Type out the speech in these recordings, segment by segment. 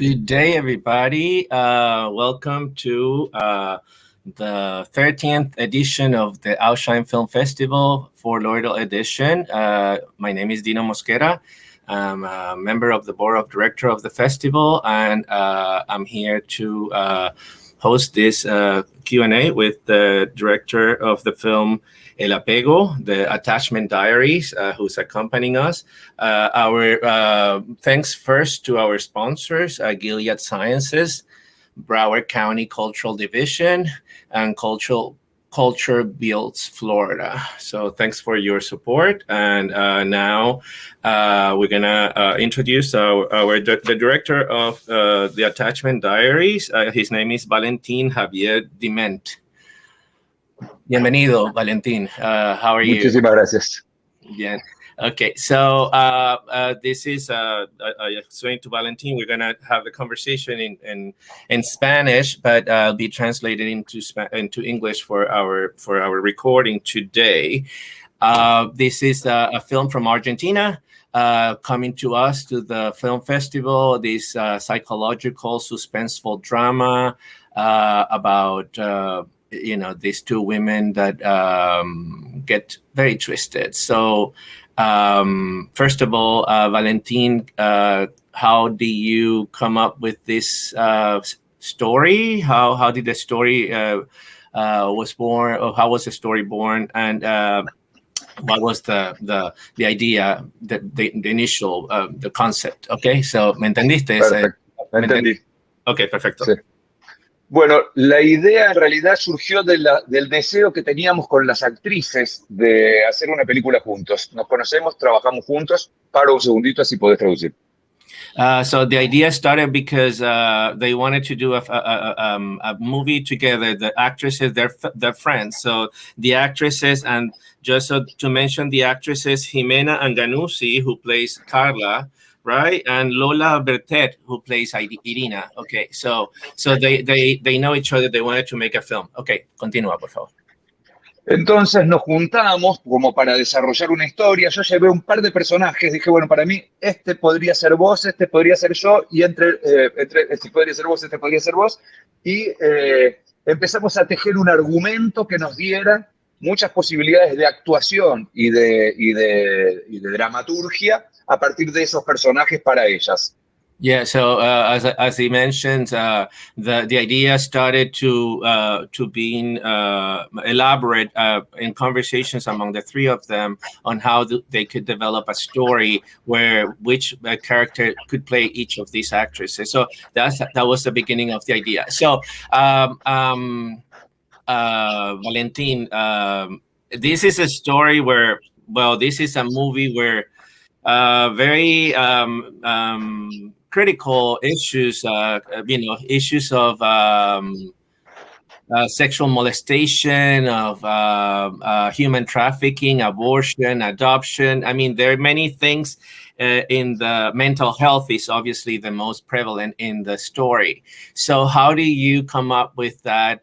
Good day, everybody. Welcome to the 13th edition of the OUTshine Film Festival, Fort Lauderdale edition. My name is Dino Mosquera. I'm a member of the board of director of the festival, and I'm here to host this Q&A with the director of the film El Apego, the Attachment Diaries, who's accompanying us. Our thanks first to our sponsors, Gilead Sciences, Broward County Cultural Division, and Culture Builds Florida. So thanks for your support. And now we're gonna introduce the director of the Attachment Diaries. His name is Valentin Javier Diment. Bienvenido, Valentin. How are you? Muchísimas gracias. Yeah. Okay, so this is explaining to Valentin. We're gonna have a conversation in Spanish, but I'll be translated into English for our recording today. This is a film from Argentina coming to us to the film festival. This psychological, suspenseful drama about these two women that get very twisted. So. First of all, Valentin, how do you come up with this story? How did the story was born, or how was the story born, and what was the idea, the initial, the concept? Okay, so ¿me entendiste? Perfecto. Entendí. Okay, perfecto. Sí. Bueno, la idea en realidad surgió del deseo que teníamos con las actrices de hacer una película juntos. Nos conocemos, trabajamos juntos. Paro un segundito, así podés traducir. So the idea started because they wanted to do a movie together. The actresses, they're friends. So the actresses, and just to mention the actresses, Jimena Anganusi, who plays Carla, right, and Lola Bertet, who plays Irina. Okay, so they know each other. They wanted to make a film. Okay, continúa, por favor. Entonces nos juntamos como para desarrollar una historia. Yo llevé un par de personajes. Dije, bueno, para mí este podría ser vos, este podría ser yo, y este podría ser vos, este podría ser vos. Y empezamos a tejer un argumento que nos diera muchas posibilidades de actuación y de dramaturgia a partir de esos personajes para ellas. Yeah, so as he mentioned, the idea started to being elaborate in conversations among the three of them on how they could develop a story where which character could play each of these actresses. So that was the beginning of the idea. So Valentin, this is a story where, well, this is a movie where very critical issues, issues of sexual molestation, of human trafficking, abortion, adoption. I mean, there are many things in the mental health is obviously the most prevalent in the story. So how do you come up with that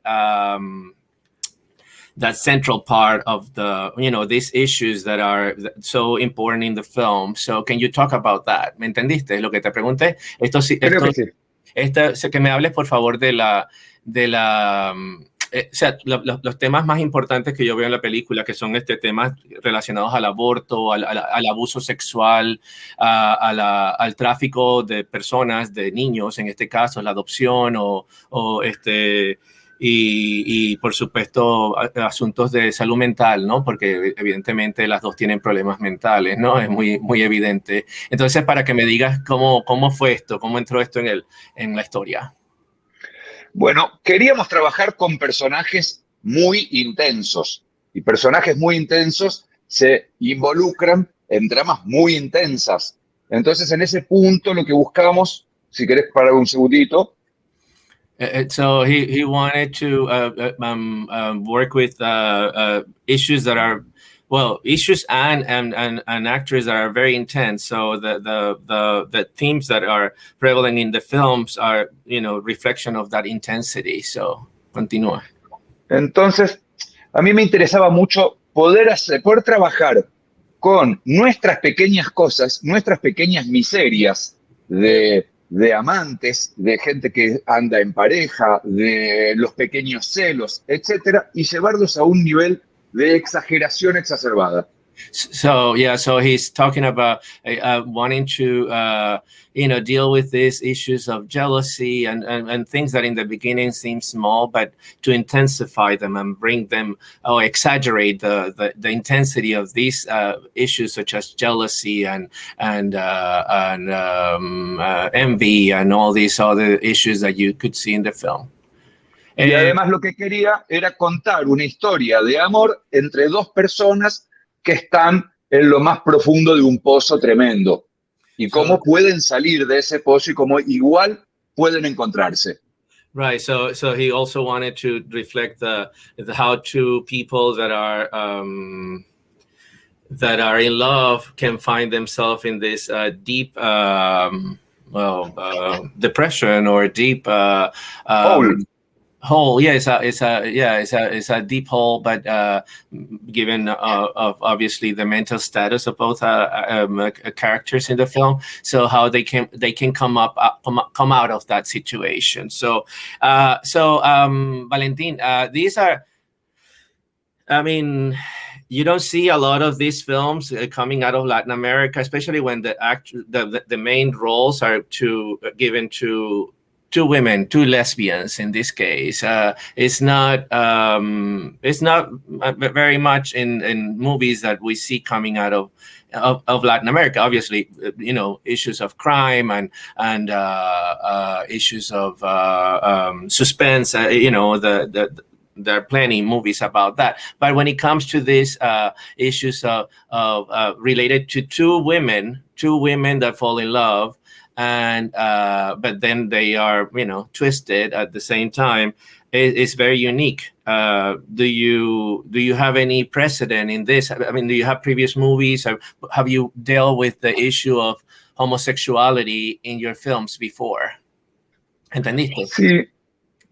that central part of the, these issues that are so important in the film? So can you talk about that? ¿Me entendiste lo que te pregunté? Creo que sí. Que me hables, por favor, de la o sea, los temas más importantes que yo veo en la película, que son temas relacionados al aborto, al abuso sexual, al tráfico de personas, de niños, en este caso, la adopción y por supuesto asuntos de salud mental, ¿no? Porque evidentemente las dos tienen problemas mentales, ¿no? Es muy, muy evidente. Entonces, para que me digas cómo fue esto, cómo entró esto en la historia. Bueno, queríamos trabajar con personajes muy intensos, y personajes muy intensos se involucran en dramas muy intensas. Entonces, en ese punto lo que buscamos, si querés parar un segundito. So he wanted to work with issues that are, well, issues and actors that are very intense. So the themes that are prevalent in the films are, reflection of that intensity. So continúa. Entonces, a mí me interesaba mucho poder trabajar con nuestras pequeñas cosas, nuestras pequeñas miserias de de amantes, de gente que anda en pareja, de los pequeños celos, etcétera, y llevarlos a un nivel de exageración exacerbada. So yeah, so he's talking about wanting to deal with these issues of jealousy and things that in the beginning seem small, but to intensify them and bring them or exaggerate the intensity of these issues such as jealousy and envy and all these other issues that you could see in the film. Y además lo que quería era contar una historia de amor entre dos personas que están en lo más profundo de un pozo tremendo. Y cómo pueden salir de ese pozo y cómo igual pueden encontrarse. Right. So he also wanted to reflect the how two people that are in love can find themselves in this deep depression or deep hole. Yeah, it's a deep hole, but given of obviously the mental status of both characters in the film, so how they can come out of that situation. So Valentin, these are, I mean, you don't see a lot of these films coming out of Latin America, especially when the main roles are given to two women, two lesbians in this case. It's not very much in movies that we see coming out of Latin America. Obviously, issues of crime and issues of suspense. There are plenty of movies about that. But when it comes to these issues of related to two women that fall in love, and but then they are twisted at the same time, it's very unique. Do you have any precedent in this? I mean, do you have previous movies, or have you dealt with the issue of homosexuality in your films before? ¿Entendiste?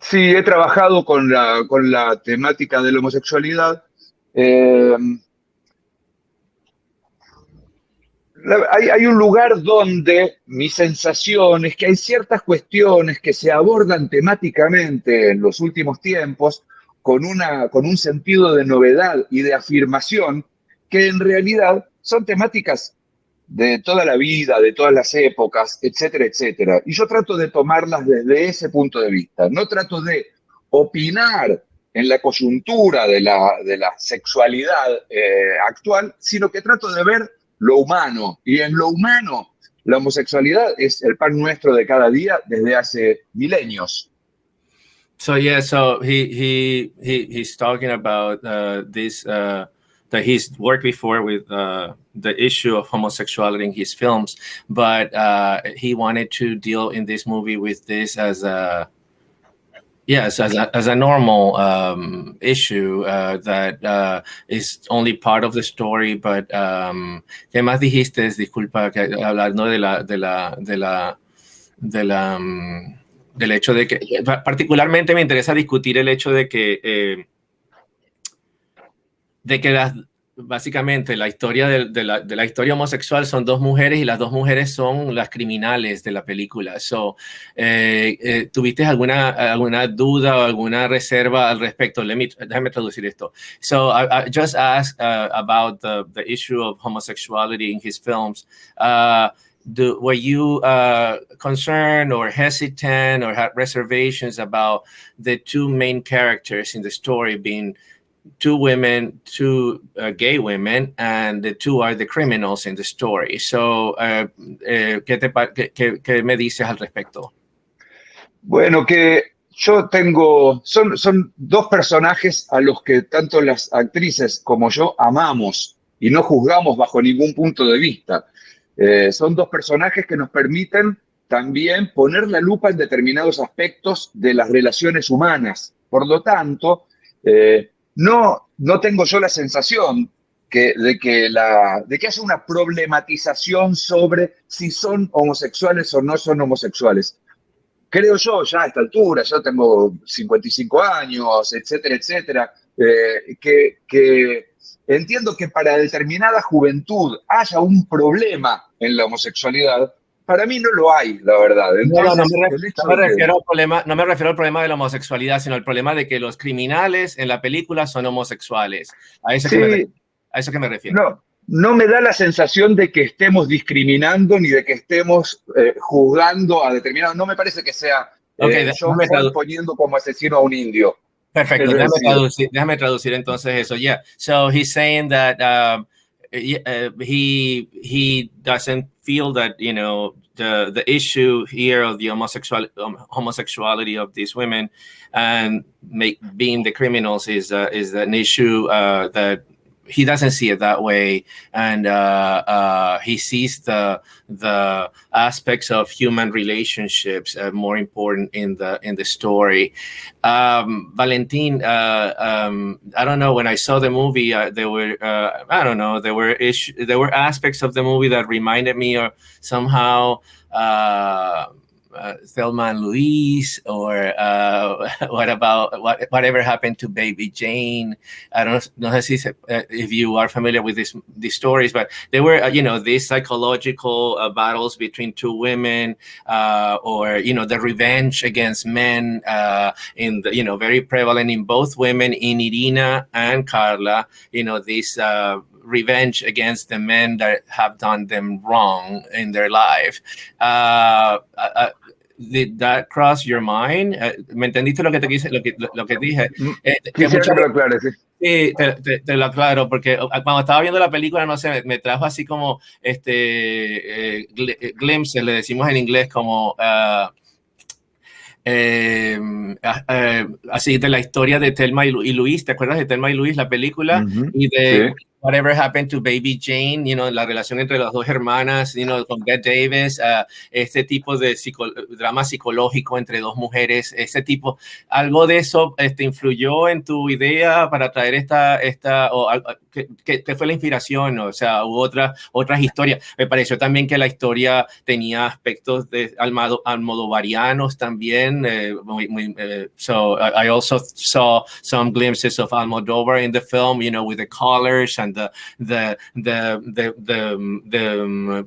Sí, he trabajado con la temática de la homosexualidad. Hay un lugar donde mi sensación es que hay ciertas cuestiones que se abordan temáticamente en los últimos tiempos con un sentido de novedad y de afirmación que en realidad son temáticas de toda la vida, de todas las épocas, etcétera, etcétera. Y yo trato de tomarlas desde ese punto de vista. No trato de opinar en la coyuntura de la sexualidad actual, sino que trato de ver lo humano. Y en lo humano, la homosexualidad es el pan nuestro de cada día desde hace milenios. So yeah, so he's talking about this that he's worked before with the issue of homosexuality in his films, but he wanted to deal in this movie with this as a normal issue that is only part of the story. But ¿qué más dijiste? Disculpa, que hablando del hecho de que particularmente me interesa discutir el hecho de que básicamente la historia de la historia homosexual son dos mujeres y las dos mujeres son las criminales de la película. So, ¿tuviste alguna duda o alguna reserva al respecto? Déjame traducir esto. So I just asked about the issue of homosexuality in his films. Were you concerned or hesitant or had reservations about the two main characters in the story being two women, two gay women, and the two are the criminals in the story? So, ¿qué me dices al respecto? Bueno, que yo son dos personajes a los que tanto las actrices como yo amamos y no juzgamos bajo ningún punto de vista. Son dos personajes que nos permiten también poner la lupa en determinados aspectos de las relaciones humanas. Por lo tanto, no tengo yo la sensación de que haya una problematización sobre si son homosexuales o no son homosexuales. Creo yo, ya a esta altura, yo tengo 55 años, etcétera, etcétera, que entiendo que para determinada juventud haya un problema en la homosexualidad, para mí no lo hay, la verdad. Entonces, el No hecho me de que... refiero al problema, no me refiero al problema de la homosexualidad, sino al problema de que los criminales en la película son homosexuales. A eso que me, Sí, a eso que me refiero. no, no me da la sensación de que estemos discriminando ni de que estemos juzgando a determinados. No me parece que sea Ok, John Ford poniendo como asesino a un indio. perfecto. Es decir, Déjame traducir entonces eso. Yeah. So he's saying that he doesn't feel that, you know, the issue here of the homosexuality of these women and being the criminals is an issue that he doesn't see it that way, and he sees the aspects of human relationships more important in the story. Valentin, I don't know. When I saw the movie, there were I don't know. There were aspects of the movie that reminded me of somehow. Thelma and Louise, or what about whatever happened to Baby Jane? I don't know if you are familiar with these stories, but they were you know, these psychological battles between two women, or you know, the revenge against men, in the, you know, very prevalent in both women, in Irina and Carla. You know, this revenge against the men that have done them wrong in their life. Did that cross your mind? ¿Me entendiste lo que te quise, lo que dije? Quisiera que me lo aclares. ¿Sí? Sí, te lo aclaro, porque cuando estaba viendo la película, no sé, me trajo así como glimpses, le decimos en inglés, como así de la historia de Thelma y Luis. ¿Te acuerdas de Thelma y Luis, la película? Y de Sí. Whatever Happened to Baby Jane, you know, la relación entre las dos hermanas, you know, con Bette Davis, este tipo de drama psicológico entre dos mujeres, ese tipo, algo de eso influyó en tu idea para traer ¿qué fue la inspiración? O sea, hubo otras historias. Me pareció también que la historia tenía aspectos de almodovarianos también. So I also saw some glimpses of Almodovar in the film, you know, with the colors and the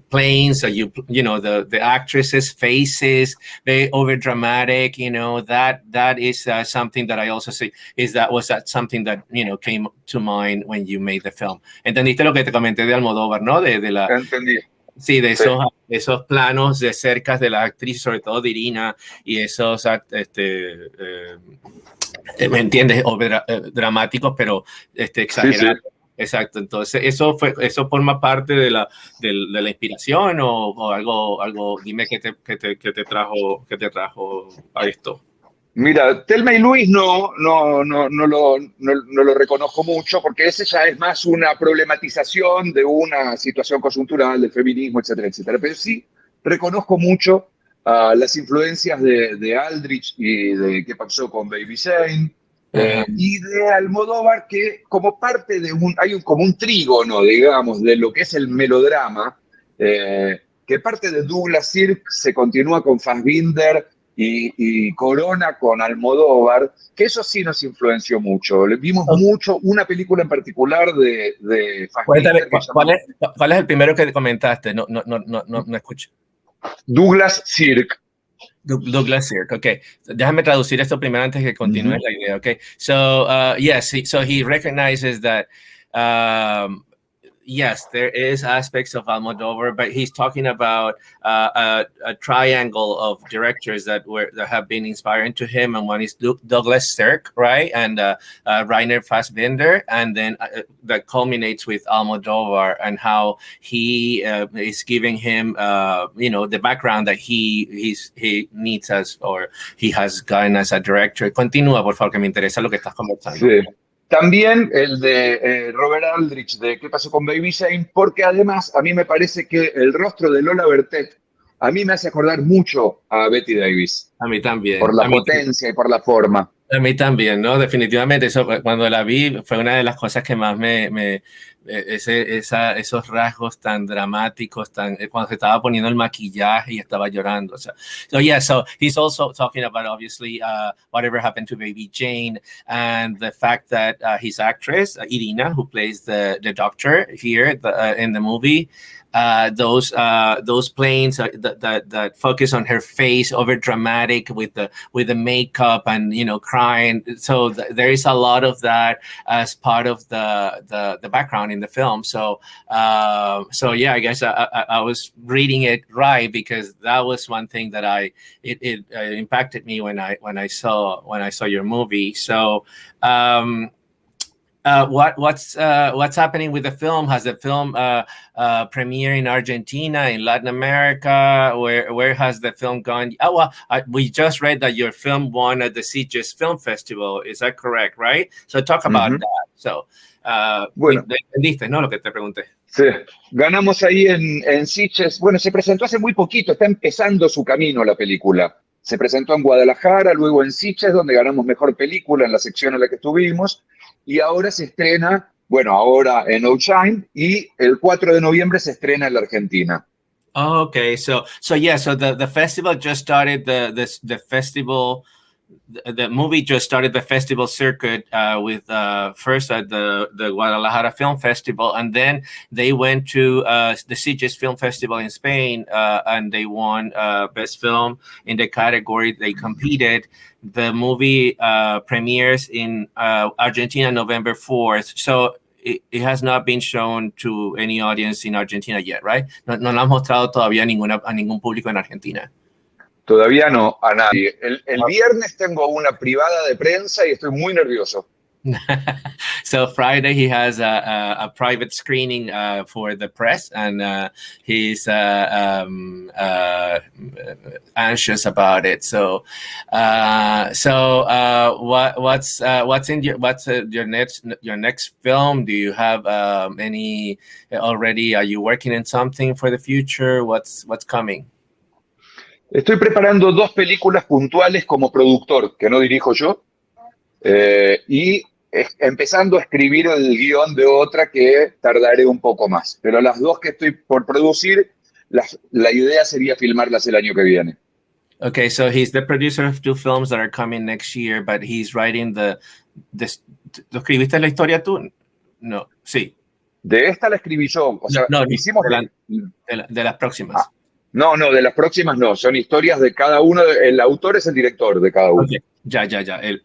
planes, you know, the actresses' faces, very over dramatic. You know, that is something that I also see was that something that, you know, came to mind when you made the film. ¿Entendiste lo que te comenté de Almodóvar, no? Entendí. Sí, de esos planos de cerca de la actriz, sobre todo de Irina, y esos, ¿me entiendes? Dramáticos, pero exagerados. Sí, sí. Exacto. Entonces, eso forma parte de la inspiración, o algo. Dime qué te trajo a esto. Mira, Thelma y Luis no lo reconozco mucho, porque ese ya es más una problematización de una situación coyuntural, del feminismo, etcétera, etcétera. Pero sí reconozco mucho las influencias de Aldrich y de qué pasó con Baby Jane, y de Almodóvar, que como parte de como un trígono, digamos, de lo que es el melodrama, que parte de Douglas Sirk se continúa con Fassbinder y Corona con Almodóvar, que eso sí nos influenció mucho. Le vimos mucho una película en particular de Fassbinder. ¿Cuál es el primero que comentaste? No escucho. Douglas Sirk. Douglas Sirk. Okay, déjame traducir esto primero antes que continúe la idea. Okay, so yes, so he recognizes that yes, there is aspects of Almodovar, but he's talking about a triangle of directors that have been inspiring to him, and one is Douglas Sirk, right, and Rainer Fassbinder, and then that culminates with Almodovar and how he is giving him, you know, the background that he needs or he has gotten as a director. Continúa, por favor, que me interesa lo que estás conversando. Sí. También el de Robert Aldrich, de ¿Qué pasó con Baby Jane? Porque además a mí me parece que el rostro de Lola Bertet a mí me hace acordar mucho a Betty Davis. A mí también. Por la potencia y por la forma. A mí también, ¿no? Definitivamente, eso cuando la vi fue una de las cosas que más me esos rasgos tan dramáticos, cuando se estaba poniendo el maquillaje y estaba llorando. So yeah, so he's also talking about obviously whatever happened to Baby Jane, and the fact that his actress Irina, who plays the doctor here in the movie, those planes that focus on her face, over dramatic with the makeup and crying. So there is a lot of that as part of the background in the film. So yeah, I guess I was reading it right, because that was one thing that it impacted me when I saw your movie. So what's happening with the film? Has the film premiere in Argentina, in Latin America? Where has the film gone? Oh, well, we just read that your film won at the Sitges Film Festival. Is that correct, right? So talk about that. So, bueno, ¿entendiste, no, lo que te pregunté? Sí, ganamos ahí en Sitges. Bueno, se presentó hace muy poquito, está empezando su camino la película. Se presentó en Guadalajara, luego en Sitges, donde ganamos mejor película en la sección en la que estuvimos, y ahora se estrena, bueno, ahora en OUTshine, y el 4 de noviembre se estrena en la Argentina. Oh, okay, so yeah, so the festival just started. The festival, the movie just started the festival circuit with first at the Guadalajara Film Festival, and then they went to the Sitges Film Festival in Spain, and they won Best Film in the category they competed. The movie premieres in Argentina November 4th. So it has not been shown to any audience in Argentina yet, right? No lo han mostrado todavía a ningún público en Argentina. Todavía no, a nadie. El viernes tengo una privada de prensa y estoy muy nervioso. So Friday he has a private screening for the press, and he's anxious about it. So what's your next film? Do you have any already? Are you working in something for the future? What's coming? Estoy preparando 2 películas puntuales como productor, que no dirijo yo, y empezando a escribir el guión de otra que tardaré un poco más. Pero las 2 que estoy por producir, la idea sería filmarlas el año que viene. Okay, so he's the producer of 2 films that are coming next year, but he's writing ¿Lo escribiste la historia tú? No, sí. De esta la escribí yo. O sea, hicimos de las próximas. No, de las próximas no. Son historias de cada uno. El autor es el director de cada uno. Okay. Ya.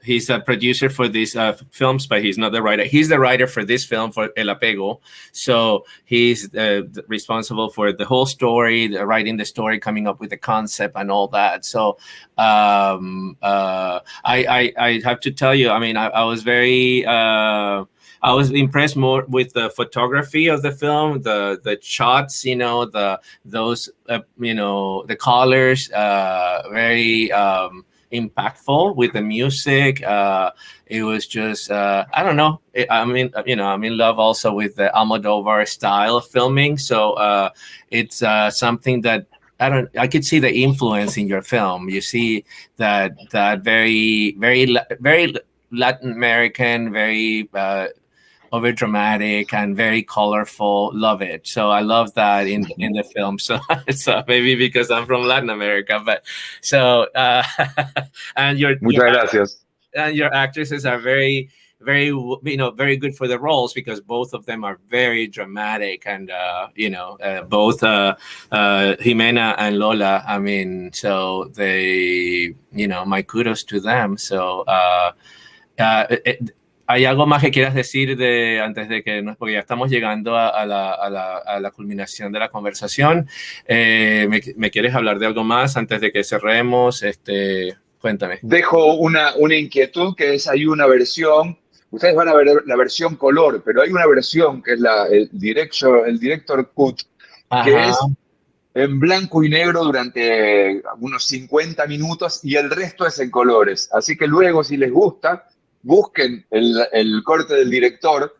He's a producer for these films, but he's not the writer. He's the writer for this film, for El Apego. So he's responsible for the whole story, writing the story, coming up with the concept and all that. So I have to tell you, I mean, I was very... I was impressed more with the photography of the film, the shots, those the colors, very impactful with the music. It was just I don't know. I'm in love also with the Almodovar style of filming. So it's something that I could see the influence in your film. You see that very, very, very Latin American, very over dramatic and very colorful. Love it. So I love that in the film. So maybe because I'm from Latin America, but so and Muchas gracias. And your actresses are very, very, very good for the roles, because both of them are very dramatic, and both Jimena and Lola. I mean, so they, my kudos to them. So ¿hay algo más que quieras decir antes de que porque ya estamos llegando a la culminación de la conversación? ¿Me quieres hablar de algo más antes de que cerremos? Cuéntame. Dejo una inquietud, que es, hay una versión, ustedes van a ver la versión color, pero hay una versión que es el director cut, que es en blanco y negro durante unos 50 minutos y el resto es en colores. Así que luego, si les gusta, busquen el corte del director,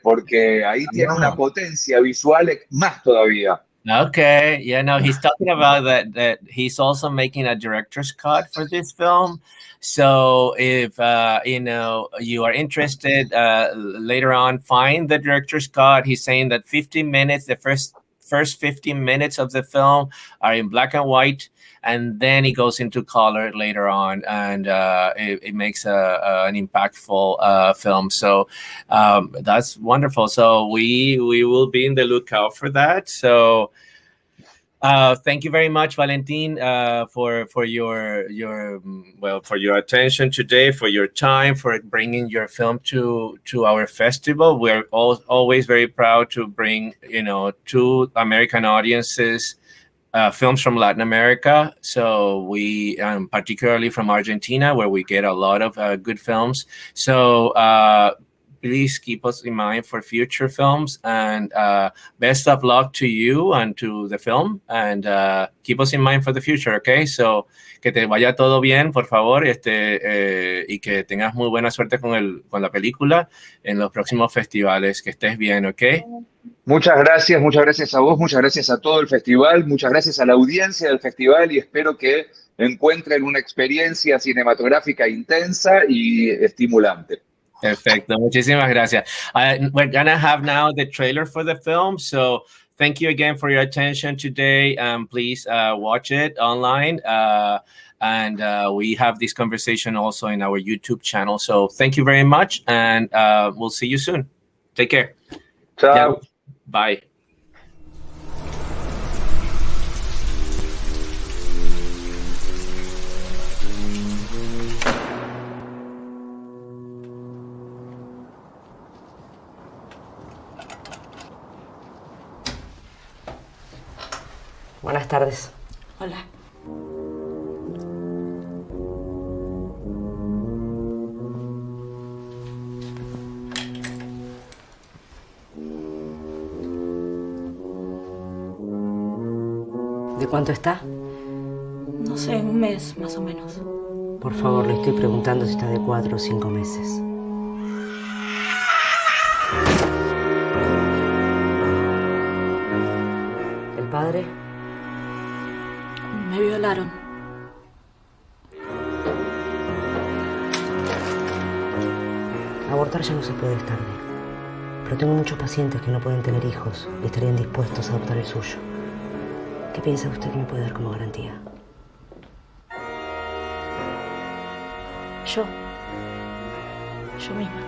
porque ahí tiene una potencia visual más todavía. Okay, yeah, no, he's talking about that he's also making a director's cut for this film. So if you are interested, later on, find the director's cut. He's saying that 50 minutes, the first 15 minutes of the film are in black and white, and then it goes into color later on, and it makes an impactful film. So that's wonderful. So we will be in the lookout for that. So thank you very much, Valentin, for for your attention today, for your time, for bringing your film to our festival. We're always very proud to bring to American audiences films from Latin America. So we, particularly from Argentina, where we get a lot of good films. So please keep us in mind for future films, and best of luck to you and to the film, and keep us in mind for the future. Okay, so que te vaya todo bien, por favor, y que tengas muy buena suerte con la película en los próximos festivales. Que estés bien, ¿ok? Muchas gracias a vos, muchas gracias a todo el festival, muchas gracias a la audiencia del festival y espero que encuentren una experiencia cinematográfica intensa y estimulante. Perfecto, muchísimas gracias. We're gonna have now the trailer for the film, so thank you again for your attention today. Please watch it online, and we have this conversation also in our YouTube channel. So thank you very much, and we'll see you soon. Take care. Chao. Yeah. Bye. Buenas tardes. Hola. ¿De cuánto está? No sé, un mes más o menos. Por favor, le estoy preguntando si está de 4 o 5 meses. ¿El padre? Me violaron. Abortar ya no se puede, es tarde. Pero tengo muchos pacientes que no pueden tener hijos y estarían dispuestos a adoptar el suyo. ¿Qué piensa usted que me puede dar como garantía? Yo misma.